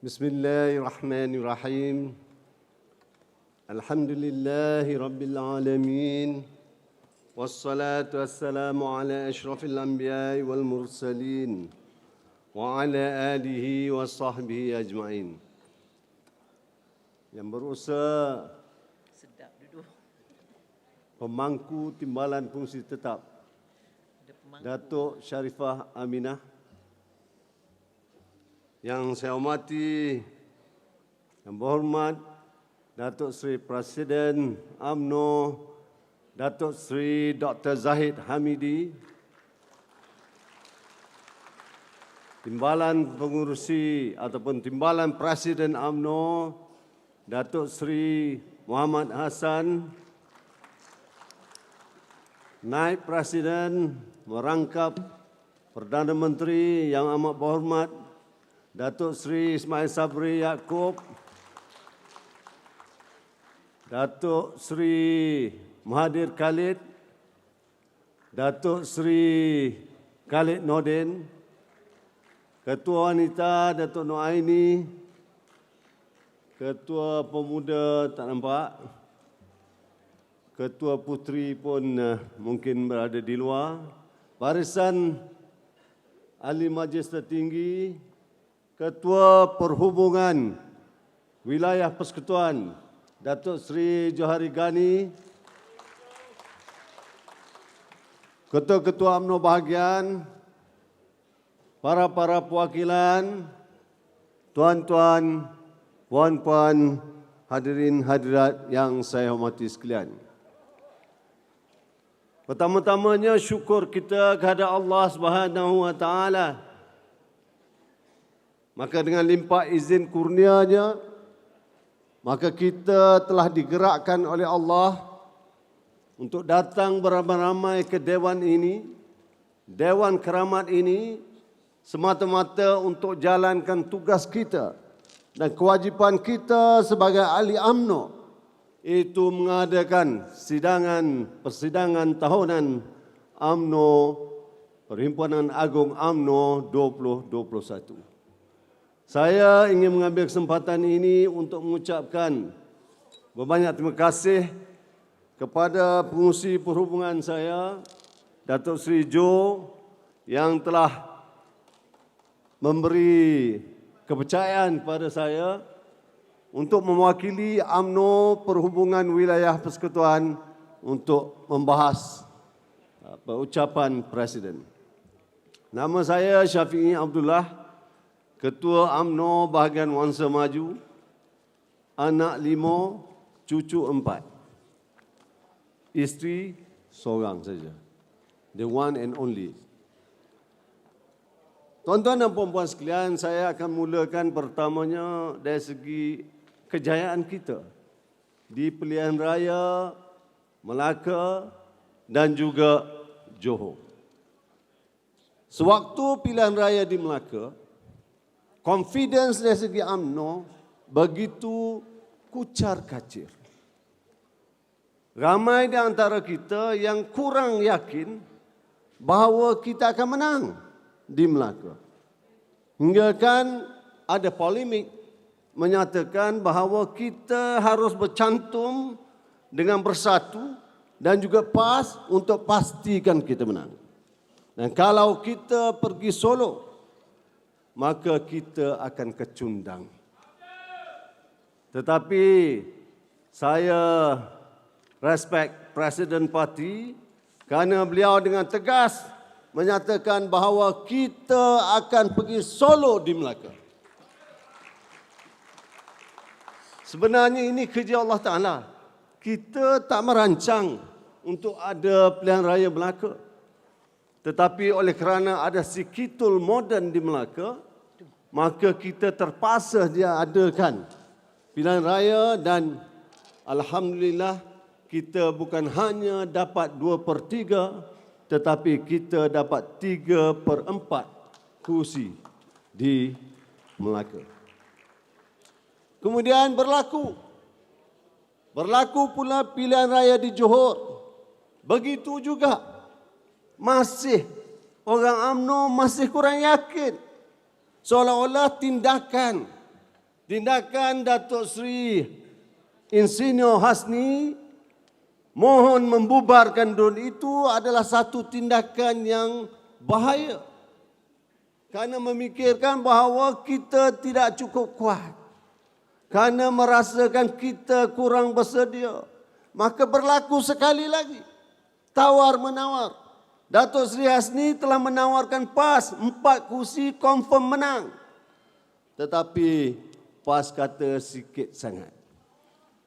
Bismillahirrahmanirrahim. Alhamdulillahi Rabbil Alamin. Wassalatu wassalamu ala ashrafil anbiya'i wal mursalin. Wa ala alihi wa sahbihi ajma'in. Yang berusaha Sedap duduk. pemangku timbalan fungsi tetap Datuk Sharifah Aminah. Yang saya hormati, yang berhormat Datuk Seri Presiden UMNO, Datuk Seri Dr. Zahid Hamidi, Timbalan Pengurusi ataupun Timbalan Presiden UMNO, Datuk Seri Muhammad Hassan, Naib Presiden merangkap Perdana Menteri yang amat berhormat Datuk Seri Ismail Sabri Yaakob, Datuk Seri Mahathir Khalid, Datuk Seri Khalid Nordin, Ketua Wanita Datuk Noaini, Ketua Pemuda tak nampak, Ketua Puteri pun mungkin berada di luar, barisan Ahli Majlis Tertinggi, Ketua Perhubungan Wilayah Persekutuan Datuk Seri Johari Ghani, Ketua-Ketua UMNO bahagian, para perwakilan, tuan-tuan, puan-puan, hadirin hadirat yang saya hormati sekalian. Pertama-tamanya syukur kita kepada Allah Subhanahu wa taala. Maka dengan limpah izin kurnianya, maka kita telah digerakkan oleh Allah untuk datang beramai-ramai ke Dewan ini, Dewan Keramat ini, semata-mata untuk jalankan tugas kita dan kewajipan kita sebagai ahli UMNO, iaitu mengadakan persidangan tahunan UMNO, Perhimpunan Agung UMNO 2021. Saya ingin mengambil kesempatan ini untuk mengucapkan berbanyak terima kasih kepada pengurusi perhubungan saya, Datuk Seri Jo, yang telah memberi kepercayaan kepada saya untuk mewakili UMNO Perhubungan Wilayah Persekutuan untuk membahas ucapan Presiden. Nama saya Syafi'i Abdullah, Ketua UMNO bahagian Wangsa Maju, anak 5, cucu 4. Isteri seorang saja. The one and only. Tuan-tuan dan puan-puan sekalian, saya akan mulakan pertamanya dari segi kejayaan kita di pilihan raya Melaka dan juga Johor. Sewaktu pilihan raya di Melaka, confidence dari segi UMNO begitu kucar-kacir. Ramai di antara kita yang kurang yakin bahawa kita akan menang di Melaka. Hingga kan ada polemik menyatakan bahawa kita harus bercantum dengan bersatu dan juga PAS untuk pastikan kita menang. Dan kalau kita pergi solo, maka kita akan kecundang. Tetapi saya respect Presiden Parti kerana beliau dengan tegas menyatakan bahawa kita akan pergi solo di Melaka. Sebenarnya ini kerja Allah Ta'ala. Kita tak merancang untuk ada pilihan raya Melaka. Tetapi oleh kerana ada sikitul moden di Melaka, maka kita terpaksa dia adakan pilihan raya dan alhamdulillah kita bukan hanya dapat 2/3, tetapi kita dapat 3/4 kursi di Melaka. Kemudian berlaku pula pilihan raya di Johor. Begitu juga. Masih orang UMNO masih kurang yakin. Seolah-olah tindakan tindakan Datuk Seri Insinyur Hasni mohon membubarkan DUN itu adalah satu tindakan yang bahaya. Kerana memikirkan bahawa kita tidak cukup kuat. Kerana merasakan kita kurang bersedia. Maka berlaku sekali lagi. Tawar-menawar. Datuk Seri Hasni telah menawarkan PAS 4 kursi confirm menang. Tetapi PAS kata sikit sangat.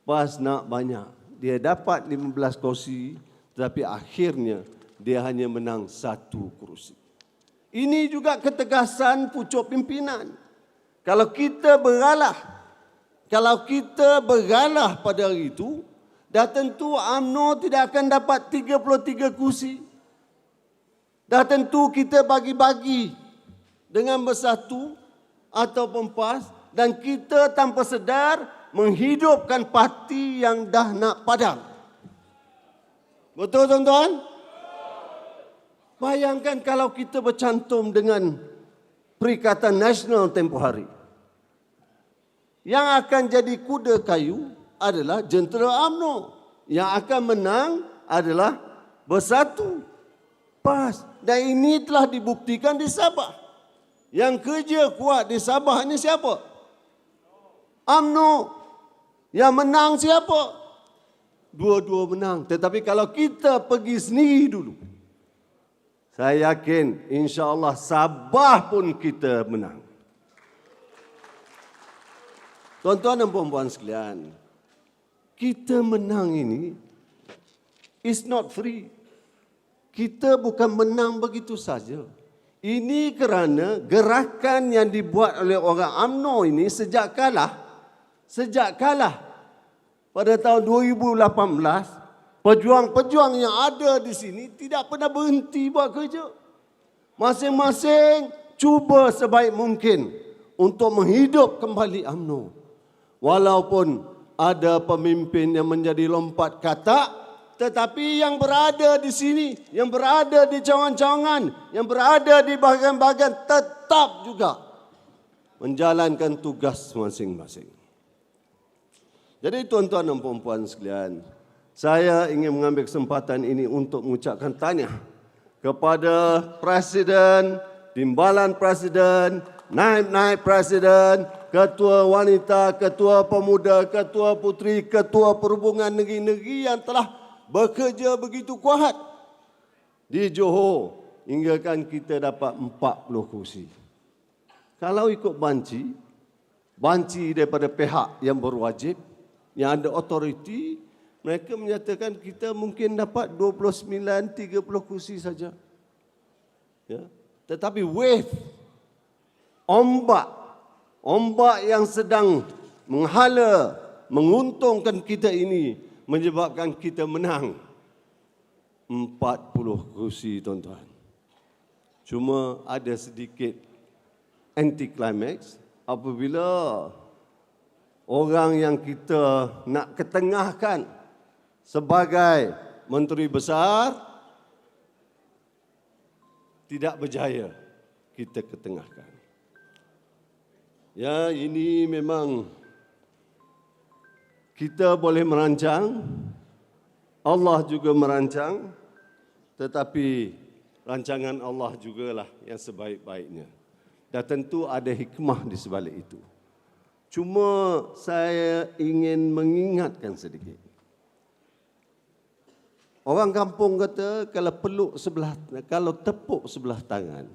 PAS nak banyak. Dia dapat 15 kursi. Tetapi akhirnya dia hanya menang 1 kursi. Ini juga ketegasan pucuk pimpinan. Kalau kita bergalah pada hari itu, dah tentu UMNO tidak akan dapat 33 kursi. Dah tentu kita bagi-bagi dengan bersatu ataupun PAS dan kita tanpa sedar menghidupkan parti yang dah nak padam. Betul tuan-tuan? Bayangkan kalau kita bercantum dengan Perikatan Nasional tempoh hari. Yang akan jadi kuda kayu adalah jentera UMNO. Yang akan menang adalah Bersatu, PAS. Dan ini telah dibuktikan di Sabah. Yang kerja kuat di Sabah ini siapa? UMNO. Yang menang siapa? Dua-dua menang. Tetapi kalau kita pergi sendiri dulu, saya yakin insya-Allah Sabah pun kita menang. Tuan-tuan dan puan-puan sekalian, kita menang ini is not free. Kita bukan menang begitu saja. Ini kerana gerakan yang dibuat oleh orang UMNO ini sejak kalah pada tahun 2018, pejuang-pejuang yang ada di sini tidak pernah berhenti buat kerja. Masing-masing cuba sebaik mungkin untuk menghidup kembali UMNO. Walaupun ada pemimpin yang menjadi lompat katak, tetapi yang berada di sini, yang berada di cawangan-cawangan, yang berada di bahagian-bahagian tetap juga menjalankan tugas masing-masing. Jadi tuan-tuan dan puan-puan sekalian, saya ingin mengambil kesempatan ini untuk mengucapkan tahniah kepada Presiden, Timbalan Presiden, Naib-Naib Presiden, Ketua Wanita, Ketua Pemuda, Ketua Puteri, Ketua Perhubungan Negeri-Negeri yang telah bekerja begitu kuat di Johor hinggakan kita dapat 40 kursi. Kalau ikut banci daripada pihak yang berwajib, yang ada otoriti, mereka menyatakan kita mungkin dapat 29-30 kursi saja. Ya. Tetapi wave, ombak yang sedang menghala, menguntungkan kita ini menyebabkan kita menang 40 kursi, tuan-tuan. Cuma ada sedikit anti-climax apabila orang yang kita nak ketengahkan sebagai Menteri Besar tidak berjaya kita ketengahkan. Ya, ini memang kita boleh merancang, Allah juga merancang, tetapi rancangan Allah jugalah yang sebaik-baiknya. Dan tentu ada hikmah di sebalik itu. Cuma saya ingin mengingatkan sedikit. Orang kampung kata kalau tepuk sebelah tangan,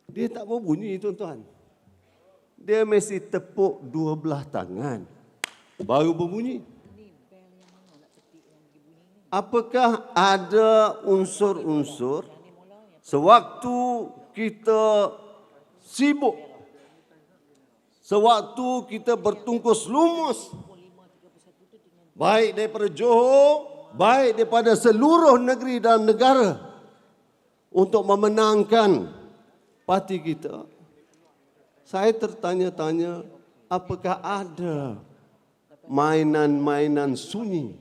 dia tak berbunyi, tuan-tuan. Dia mesti tepuk 12 tangan baru berbunyi. Apakah ada unsur-unsur sewaktu kita sibuk, sewaktu kita bertungkus lumus, baik daripada Johor, baik daripada seluruh negeri dalam negara, untuk memenangkan parti kita, saya tertanya-tanya, apakah ada mainan-mainan sunyi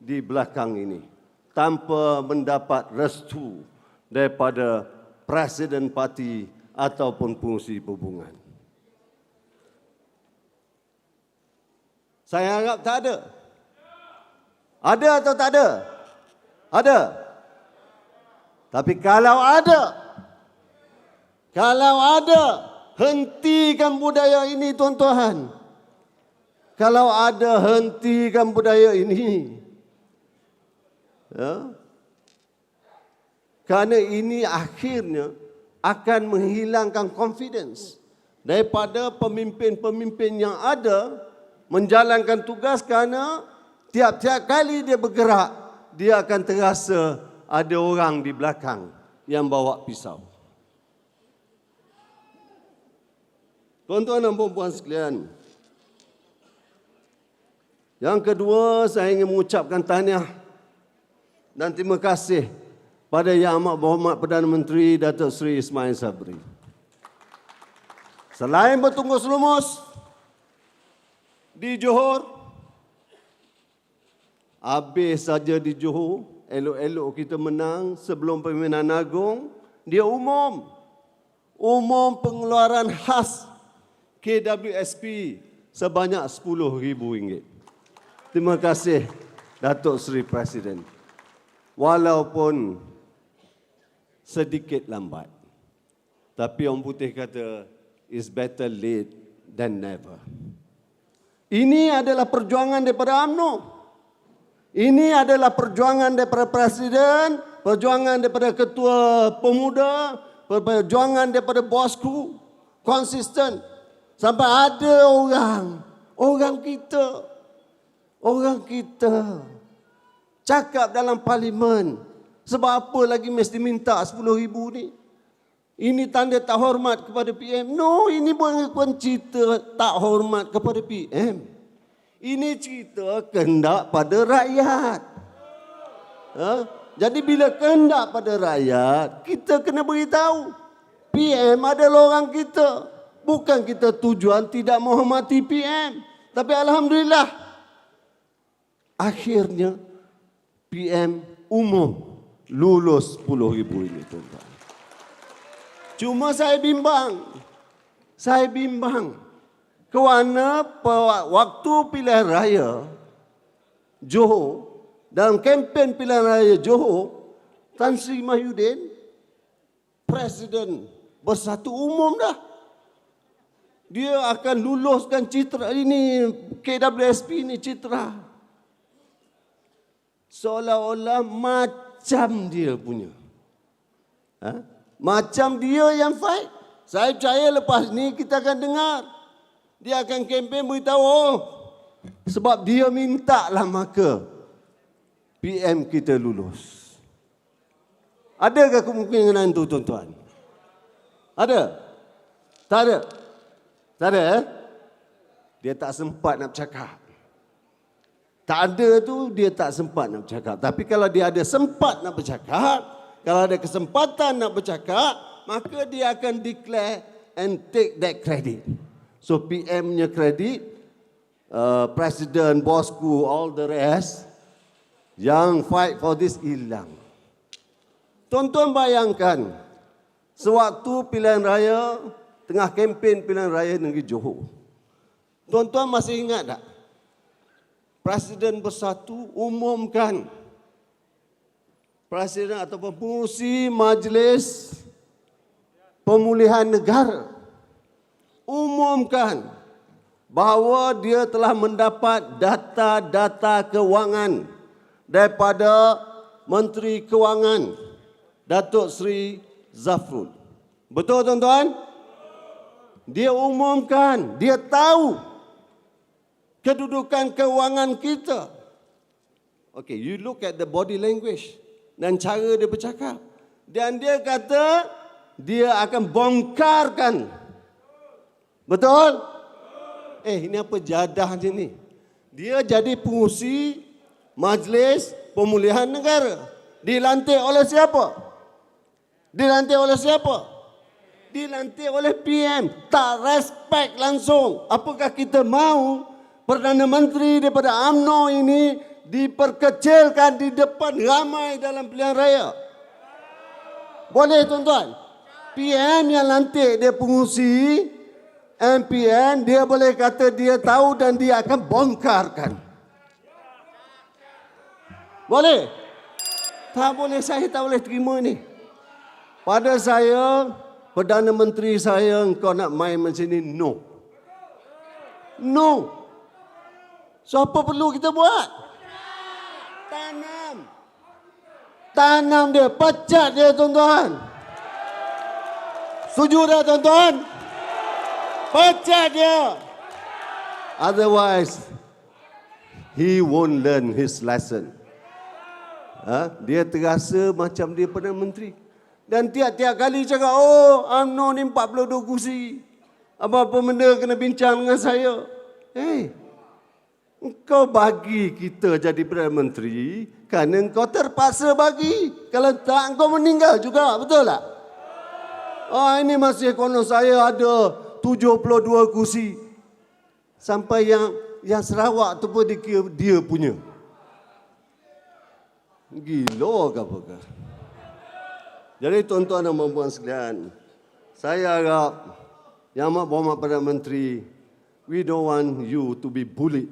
di belakang ini tanpa mendapat restu daripada Presiden Parti ataupun pengurusi hubungan. Saya harap tak ada. Ada atau tak ada? Ada. Tapi kalau ada, hentikan budaya ini, tuan-tuan. Kalau ada, hentikan budaya ini. Ya? Kerana ini akhirnya akan menghilangkan confidence daripada pemimpin-pemimpin yang ada menjalankan tugas, kerana tiap-tiap kali dia bergerak, dia akan terasa ada orang di belakang yang bawa pisau. Tuan-tuan dan puan-puan sekalian, yang kedua, saya ingin mengucapkan tahniah dan terima kasih pada Yang Amat Berhormat Perdana Menteri Datuk Seri Ismail Sabri. Selain bertungkus lumus di Johor, habis saja di Johor, elok-elok kita menang sebelum pemilihan agung, dia umum pengeluaran khas KWSP sebanyak RM10,000. Terima kasih Datuk Seri Presiden. Walaupun sedikit lambat, tapi orang putih kata, it's better late than never. Ini adalah perjuangan daripada UMNO. Ini adalah perjuangan daripada Presiden, perjuangan daripada Ketua Pemuda, perjuangan daripada bosku, konsisten. Sampai ada orang kita cakap dalam parlimen, sebab apa lagi mesti minta 10,000 ni? Ini tanda tak hormat kepada PM. No, ini bukan cerita tak hormat kepada PM. Ini cerita kehendak pada rakyat. Jadi bila kehendak pada rakyat, kita kena beritahu. PM adalah orang kita. Bukan kita tujuan tidak menghormati PM. Tapi Alhamdulillah, akhirnya PM umum lulus 10,000 ini, tuan-tuan. Cuma saya bimbang kerana waktu pilihan raya Johor, dalam kempen pilihan raya Johor, Tan Sri Mahyudin, Presiden Bersatu umum dah. Dia akan luluskan citra ini, KWSP ini citra. Seolah-olah macam dia punya. Macam dia yang fight. Saya percaya lepas ni kita akan dengar. Dia akan kempen beritahu, sebab dia minta lah maka PM kita lulus. Adakah kemungkinan itu, tuan-tuan? Ada? Tak ada? Tak ada, Dia tak sempat nak bercakap. Tak ada tu, dia tak sempat nak bercakap. Tapi kalau dia ada sempat nak bercakap, kalau ada kesempatan nak bercakap, maka dia akan declare and take that credit. So PM-nya kredit, Presiden, bosku, all the rest, yang fight for this hilang. Tuan-tuan bayangkan, sewaktu pilihan raya, tengah kempen pilihan raya negeri Johor. Tuan-tuan masih ingat tak? Presiden Bersatu umumkan, Presiden ataupun pengurusi Majlis Pemulihan Negara umumkan bahawa dia telah mendapat data-data kewangan daripada Menteri Kewangan Datuk Seri Zafrul. Betul, tuan-tuan? Dia umumkan, dia tahu kedudukan kewangan kita. Okay, you look at the body language dan cara dia bercakap. Dan dia kata dia akan bongkarkan. Betul? Ini apa jadahnya ni? Dia jadi pengurusi Majlis Pemulihan Negara. Dilantik oleh siapa? Dilantik oleh siapa? Dilantik oleh PM. Tak respect langsung. Apakah kita mahu Perdana Menteri daripada UMNO ini diperkecilkan di depan ramai dalam pilihan raya? Boleh, tuan-tuan? PM yang lantik dia pengurusi, MPN, dia boleh kata dia tahu dan dia akan bongkarkan. Boleh? Tak boleh, saya tak boleh terima ni. Pada saya, Perdana Menteri saya, engkau nak main macam ni? No. No. So apa perlu kita buat? Tanam. Tanam dia, pecat dia tuan-tuan. Setuju tak tuan-tuan? Pecat dia. Otherwise, he won't learn his lesson. Dia terasa macam dia Perdana Menteri. Dan tiap-tiap kali cakap, oh UMNO ni 42 kursi. Apa-apa benda kena bincang dengan saya. Engkau bagi kita jadi Perdana Menteri kerana engkau terpaksa bagi. Kalau tak, engkau meninggal juga. Betul tak? Ini masih konon saya ada 72 kursi. Sampai yang Sarawak tu pun dia punya. Gila ke apa? Jadi tuan-tuan dan puan-puan sekalian, saya harap Yang Amat Berhormat Perdana Menteri, we don't want you to be bullied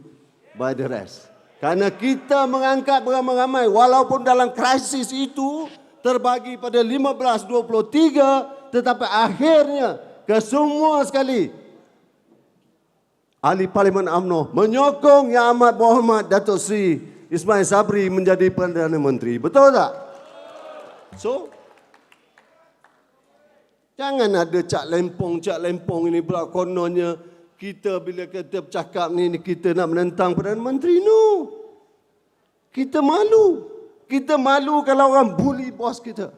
by the rest. Karena kita mengangkat beramai-ramai, walaupun dalam krisis itu terbagi pada 15-23, tetapi akhirnya kesemua sekali ahli Parlimen UMNO menyokong Yang Amat Berhormat Datuk Seri Ismail Sabri menjadi Perdana Menteri. Betul tak? So, jangan ada cak lempong ini pula kononnya kita bila kita bercakap ni kita nak menentang Perdana Menteri. No. Kita malu. Kita malu kalau orang bully bos kita.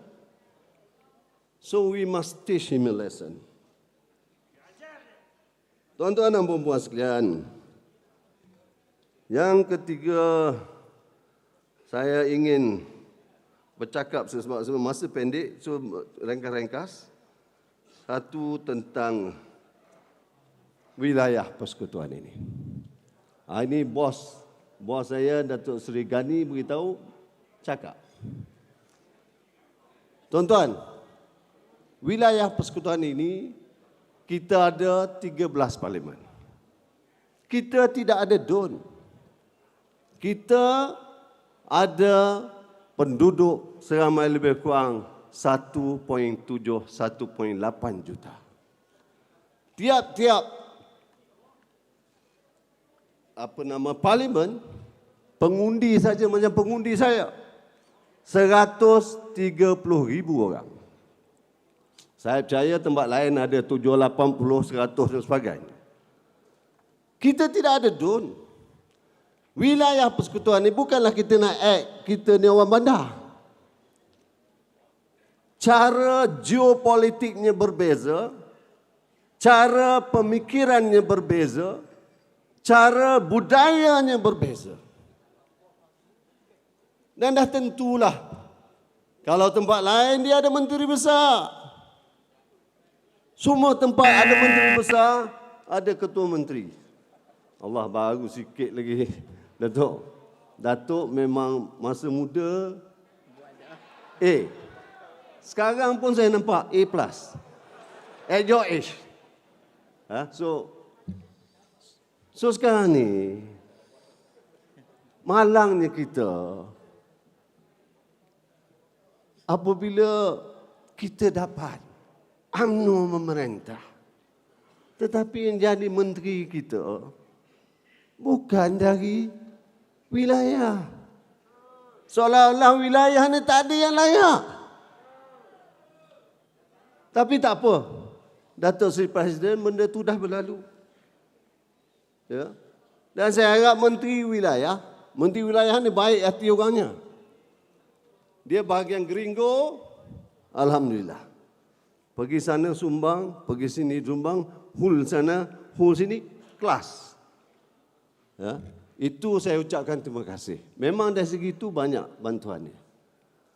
So we must teach him a lesson. Tuan-tuan dan puan-puan sekalian, yang ketiga saya ingin bercakap sebab masa pendek, so ringkas-ringkas. Satu tentang wilayah persekutuan ini. Ini bos saya Datuk Seri Ghani beritahu, cakap. Tuan-tuan, wilayah persekutuan ini kita ada 13 parlimen. Kita tidak ada DUN. Kita ada penduduk seramai lebih kurang 1.7, 1.8 juta. Tiap-tiap parlimen, pengundi saja macam pengundi saya, 130,000 orang. Saya percaya tempat lain ada 70, 80, 100 dan sebagainya. Kita tidak ada DUN. Wilayah persekutuan ini bukanlah kita nak act, kita ni orang bandar. Cara geopolitiknya berbeza, cara pemikirannya berbeza, cara budayanya berbeza. Dan dah tentulah, kalau tempat lain dia ada menteri besar. Semua tempat ada menteri besar, ada ketua menteri. Allah baru sikit lagi. Datuk memang masa muda sekarang pun saya nampak A+. At your age. So sekarang ni, malangnya kita, apabila kita dapat UMNO memerintah, tetapi yang jadi menteri kita bukan dari wilayah. Seolah-olah wilayah ni tak ada yang layak. Tapi tak apa. Datuk Seri Presiden, benda tu dah berlalu. Ya. Dan saya harap menteri wilayah ni baik hati orangnya. Dia bahagian Geringo, alhamdulillah. Pergi sana sumbang, pergi sini sumbang, hul sana, hul sini, kelas. Ya. Itu saya ucapkan terima kasih. Memang dari segi itu banyak bantuannya.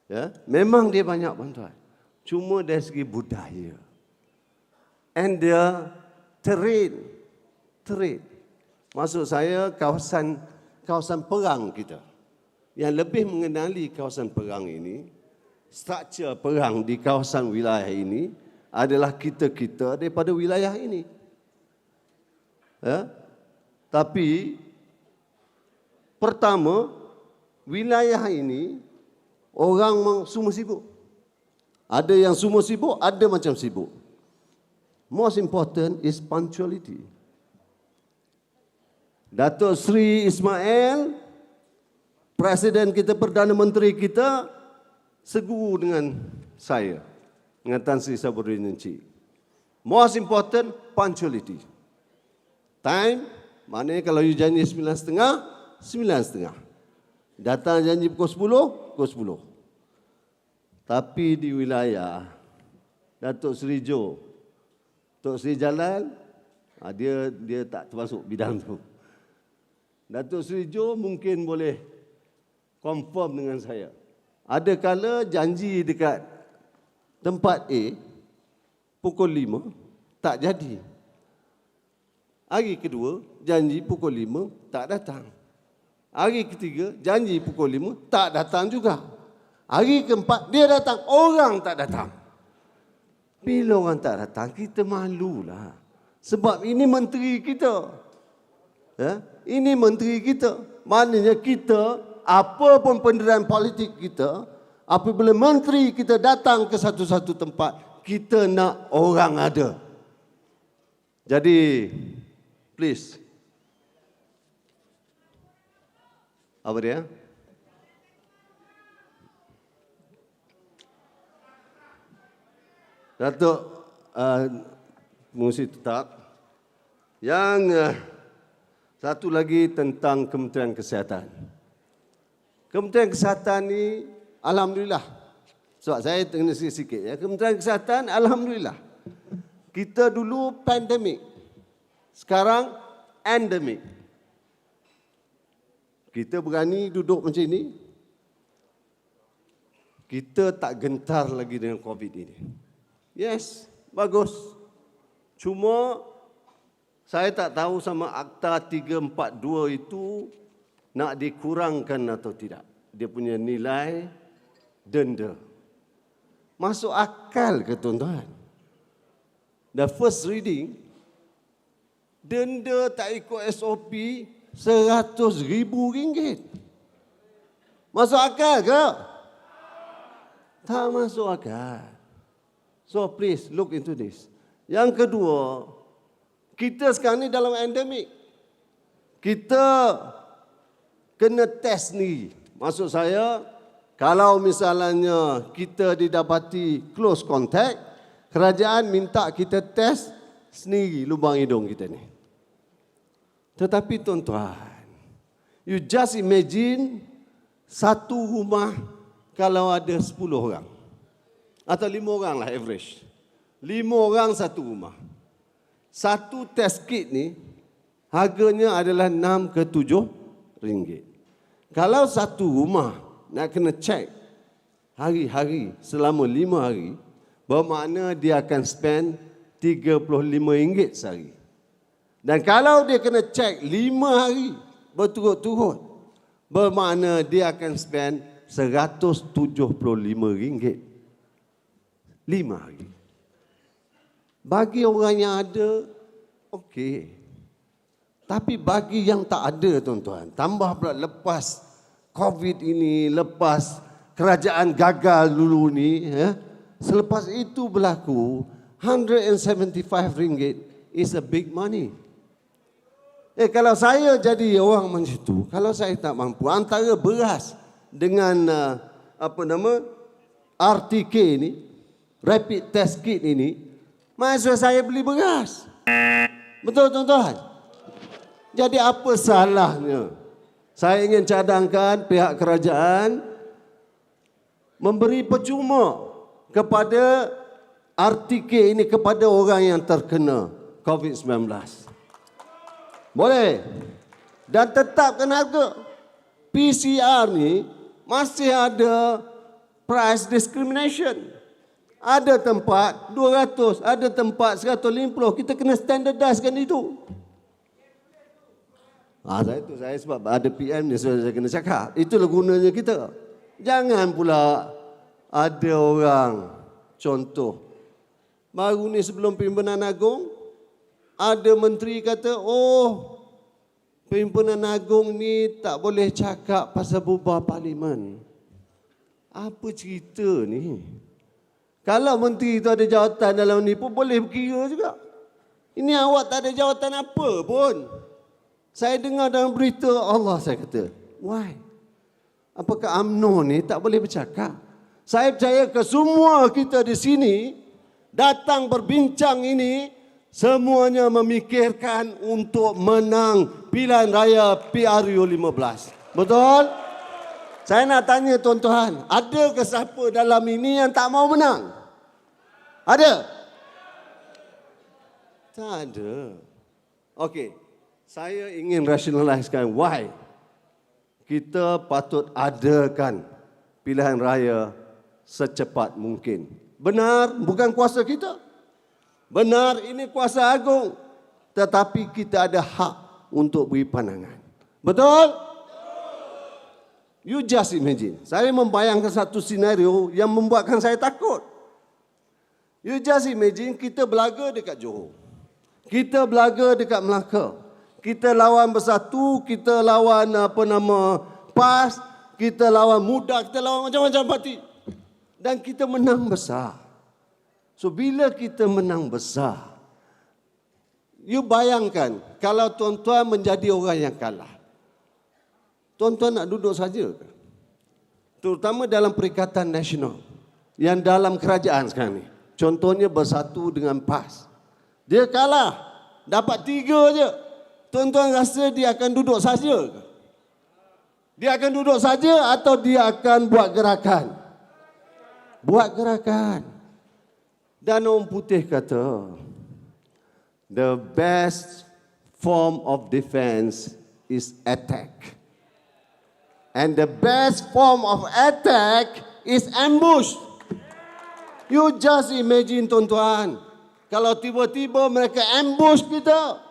Ya. Memang dia banyak bantuan. Cuma dari segi budaya. And the terrain. Maksud saya kawasan perang kita. Yang lebih mengenali kawasan perang ini, struktur perang di kawasan wilayah ini adalah kita daripada wilayah ini. Ya. Tapi pertama, wilayah ini orang semua sibuk. Ada yang semua sibuk, ada macam sibuk. Most important is punctuality. Datuk Seri Ismail, Presiden kita, Perdana Menteri kita, seguru dengan saya, dengan Tan Sri Sabudin Encik. Most important, punctuality. Time, maknanya kalau you janji 9.30, 9.30. Datang janji pukul 10, pukul 10. Tapi di wilayah Datuk Seri Jo, Datuk Seri Jalal, dia tak termasuk bidang tu. Datuk Seri Jo mungkin boleh confirm dengan saya. Ada kala janji dekat tempat A pukul 5 tak jadi. Hari kedua janji pukul 5 tak datang. Hari ketiga janji pukul 5 tak datang juga. Hari keempat dia datang, orang tak datang. Bila orang tak datang, kita malulah. Sebab ini menteri kita. Ya? Ini menteri kita. Maknanya kita, apa pun pendirian politik kita, apabila menteri kita datang ke satu-satu tempat, kita nak orang ada. Jadi, please. Apa dia? Datuk Pengurusi Tetap. Yang satu lagi tentang Kementerian Kesihatan. Kementerian Kesihatan ni, alhamdulillah. Sebab saya kena sikit ya. Kementerian Kesihatan, alhamdulillah. Kita dulu pandemik. Sekarang endemik. Kita berani duduk macam ini. Kita tak gentar lagi dengan COVID ini. Yes, bagus. Cuma saya tak tahu sama Akta 342 itu nak dikurangkan atau tidak. Dia punya nilai denda. Masuk akal ke tuan-tuan? The first reading, denda tak ikut SOP RM100,000. Masuk akal ke? Tak masuk akal. So please look into this. Yang kedua, kita sekarang ni dalam endemik. Kita kena test ni. Maksud saya, kalau misalnya kita didapati close contact, kerajaan minta kita test sendiri lubang hidung kita ni. Tetapi tuan-tuan, you just imagine satu rumah kalau ada 10 orang. Atau 5 orang lah average. 5 orang satu rumah. Satu test kit ni harganya adalah 6 ke 7 ringgit. Kalau satu rumah nak kena cek hari-hari selama 5 hari, bermakna dia akan spend RM35 sehari. Dan kalau dia kena cek 5 hari berturut-turut, bermakna dia akan spend RM175. 5 hari. Bagi orang yang ada, okey. Tapi bagi yang tak ada, tuan-tuan, tambah pula lepas COVID ini, lepas kerajaan gagal dulu ni, selepas itu berlaku, RM175 is a big money. Kalau saya jadi orang macam itu, kalau saya tak mampu, antara beras dengan RTK ni, rapid test kit ini, maksud saya beli beras. Betul tuan-tuan? Jadi apa salahnya? Saya ingin cadangkan pihak kerajaan memberi percuma kepada RTK ini kepada orang yang terkena COVID-19. Boleh. Dan tetapkan harga. PCR ni masih ada price discrimination. Ada tempat 200, ada tempat 150. Kita kena standardizekan itu. Saya sebab ada PM ni, saya kena cakap. Itulah gunanya kita. Jangan pula ada orang, contoh, baru ni sebelum Pimpinan Agung, ada menteri kata, oh, Pimpinan Agung ni tak boleh cakap pasal bubar parlimen. Apa cerita ni? Kalau menteri itu ada jawatan dalam ni pun boleh berkira juga. Ini awak tak ada jawatan apa pun. Saya dengar dalam berita Allah, saya kata, why? Apakah UMNO ni tak boleh bercakap? Saya percaya ke semua kita di sini datang berbincang ini, semuanya memikirkan untuk menang pilihan raya PRU 15. Betul? Saya nak tanya tuan-tuan, ada ke siapa dalam ini yang tak mau menang? Ada? Tak ada. Okey, saya ingin rationalizekan why kita patut adakan pilihan raya secepat mungkin. Benar, bukan kuasa kita. Benar, ini kuasa agung. Tetapi kita ada hak untuk beri pandangan. Betul? You just imagine. Saya membayangkan satu senario yang membuatkan saya takut. You just imagine kita berlaga dekat Johor. Kita berlaga dekat Melaka. Kita lawan Bersatu, kita lawan PAS, kita lawan Muda, kita lawan macam-macam parti. Dan kita menang besar. So bila kita menang besar, you bayangkan kalau tuan-tuan menjadi orang yang kalah. Tuan-tuan nak duduk saja ke? Terutama dalam Perikatan Nasional yang dalam kerajaan sekarang ni. Contohnya Bersatu dengan PAS. Dia kalah, dapat 3 je. Tuan-tuan rasa dia akan duduk saja ke? Dia akan duduk saja atau dia akan buat gerakan? Buat gerakan. Dan orang putih kata, the best form of defense is attack. And the best form of attack is ambush. You just imagine tuan-tuan, kalau tiba-tiba mereka ambush kita.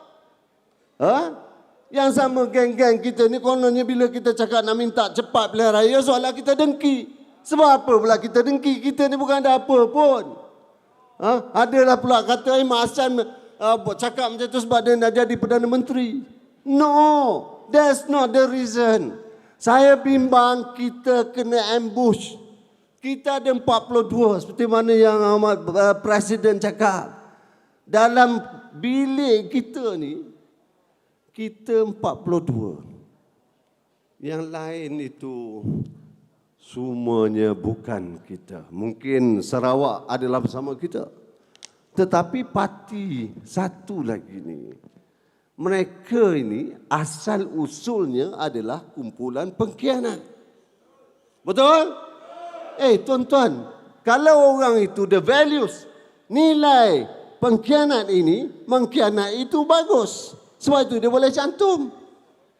Yang sama geng-geng kita ni kononnya bila kita cakap nak minta cepat pilihan raya, soalan kita dengki. Sebab apa pula kita dengki? Kita ni bukan ada apa pun. Adalah pula kata Mak Hassan cakap macam tu sebab dia nak jadi Perdana Menteri. No, that's not the reason. Saya bimbang kita kena ambush. Kita ada 42 seperti mana yang Presiden cakap. Dalam bilik kita ni, kita 42. Yang lain itu semuanya bukan kita. Mungkin Sarawak adalah bersama kita. Tetapi parti satu lagi ni, mereka ini asal usulnya adalah kumpulan pengkhianat. Betul? Tuan-tuan, kalau orang itu the values, nilai pengkhianat ini, mengkhianat itu bagus. Sebab itu dia boleh cantum.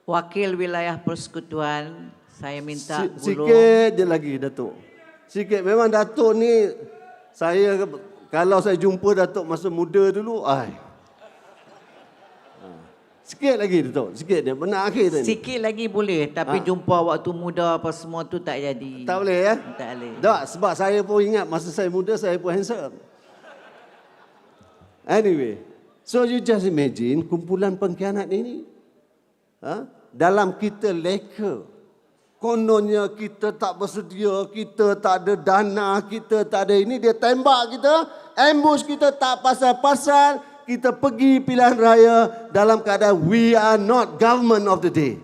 Wakil Wilayah Persekutuan, saya minta sikit je lagi Datuk. Sikit, memang Datuk ni, saya kalau saya jumpa Datuk masa muda dulu, sikit lagi Datuk, sikit dia, benar akhir tadi. Sikit lagi boleh, tapi jumpa waktu muda apa semua tu tak jadi. Tak boleh ya? Tak boleh. Tak, sebab saya pun ingat masa saya muda saya pun handsome. Anyway, so you just imagine kumpulan pengkhianat ini. Dalam kita leka. Kononnya kita tak bersedia, kita tak ada dana, kita tak ada ini, dia tembak kita, ambush kita tak pasal-pasal. Kita pergi pilihan raya dalam keadaan we are not government of the day.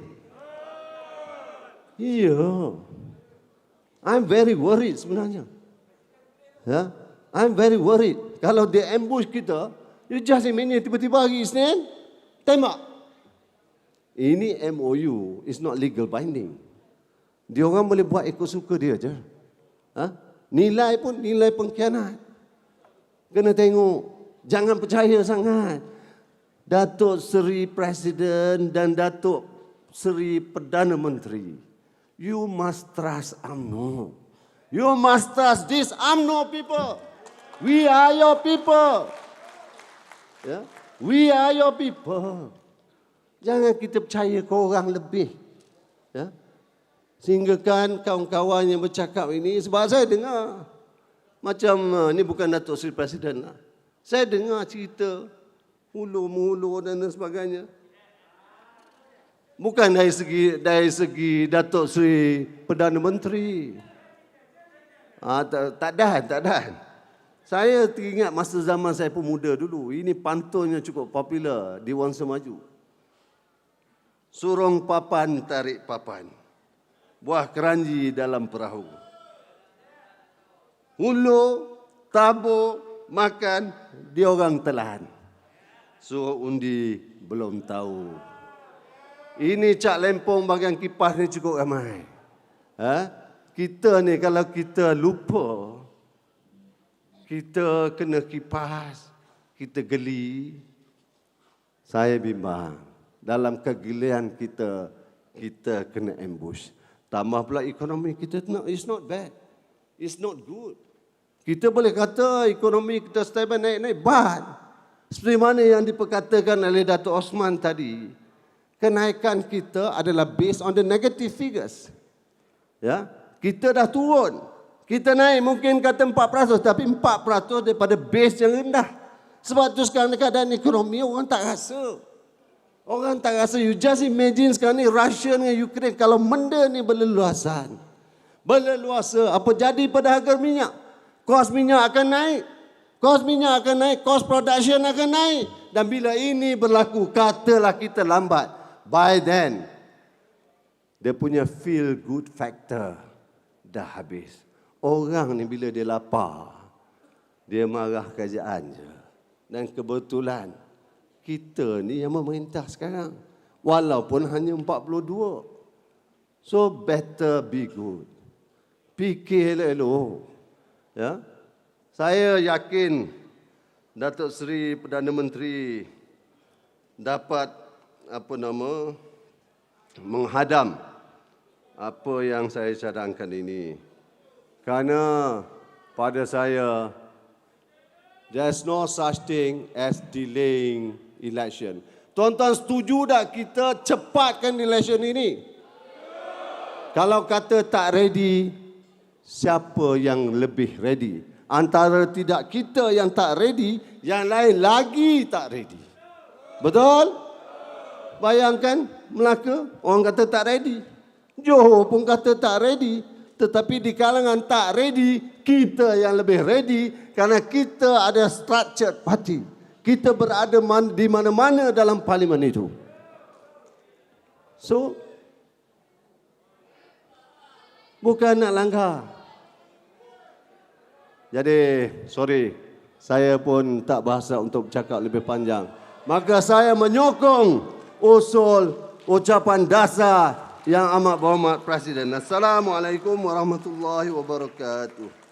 I'm very worried sebenarnya. I'm very worried. Kalau dia ambush kita, you just imagine tiba-tiba hari Isnin, tembak. Ini MOU, is not legal binding. Dia orang boleh buat ikut suka dia je. Nilai pun nilai pengkhianat. Kena tengok. Jangan percaya sangat. Datuk Seri Presiden dan Datuk Seri Perdana Menteri. You must trust UMNO. You must trust this UMNO people. We are your people. We are your people. Jangan kita percaya ke orang lebih. Sehingga kan kawan-kawan yang bercakap ini, sebab saya dengar. Macam, ni bukan Datuk Seri Presiden lah. Saya dengar cerita Hulu-mulu dan sebagainya. Bukan dari segi Datuk Seri Perdana Menteri. Tak ada. Saya teringat masa zaman saya pemuda dulu. Ini pantunnya cukup popular di Wangsa Maju. Surung papan tarik papan. Buah keranji dalam perahu. Hulu, tabuk, makan, diorang telan. Suruh undi belum tahu. Ini Cak Lempong bagian kipas ni cukup ramai. Kita ni kalau kita lupa, kita kena kipas, kita geli, saya bimbang. Dalam kegelian kita kena ambush. Tambah pula ekonomi kita, it's not bad. It's not good. Kita boleh kata ekonomi kita stabil naik-naik, but seperti mana yang diperkatakan oleh Datuk Osman tadi, kenaikan kita adalah based on the negative figures. Ya, kita dah turun. Kita naik mungkin kata 4%, tapi 4% daripada base yang rendah. Sebab tu sekarang keadaan ekonomi orang tak rasa. Orang tak rasa. You just imagine sekarang ni Russia dengan Ukraine, kalau benda ni berleluasa, apa jadi pada harga minyak? Kos minyak akan naik. Kos production akan naik. Dan bila ini berlaku, katalah kita lambat, by then, dia punya feel good factor dah habis. Orang ni bila dia lapar, dia marah kerajaan je. Dan kebetulan, kita ni yang memerintah sekarang. Walaupun hanya 42. So better be good. Fikir elok. Ya? Saya yakin Datuk Seri Perdana Menteri dapat menghadam apa yang saya cadangkan ini. Kerana pada saya, there's no such thing as delaying election. Tuan-tuan setuju tak kita cepatkan election ini? Kalau kata tak ready, siapa yang lebih ready? Antara tidak kita yang tak ready, yang lain lagi tak ready. Betul? Bayangkan Melaka, orang kata tak ready. Johor pun kata tak ready. Tetapi di kalangan tak ready, kita yang lebih ready kerana kita ada structured party. Kita berada di mana-mana dalam parlimen itu. So, bukan nak langgar. Jadi, sorry, saya pun tak berhasrat untuk bercakap lebih panjang. Maka saya menyokong usul ucapan dasar yang amat berhormat Presiden. Assalamualaikum warahmatullahi wabarakatuh.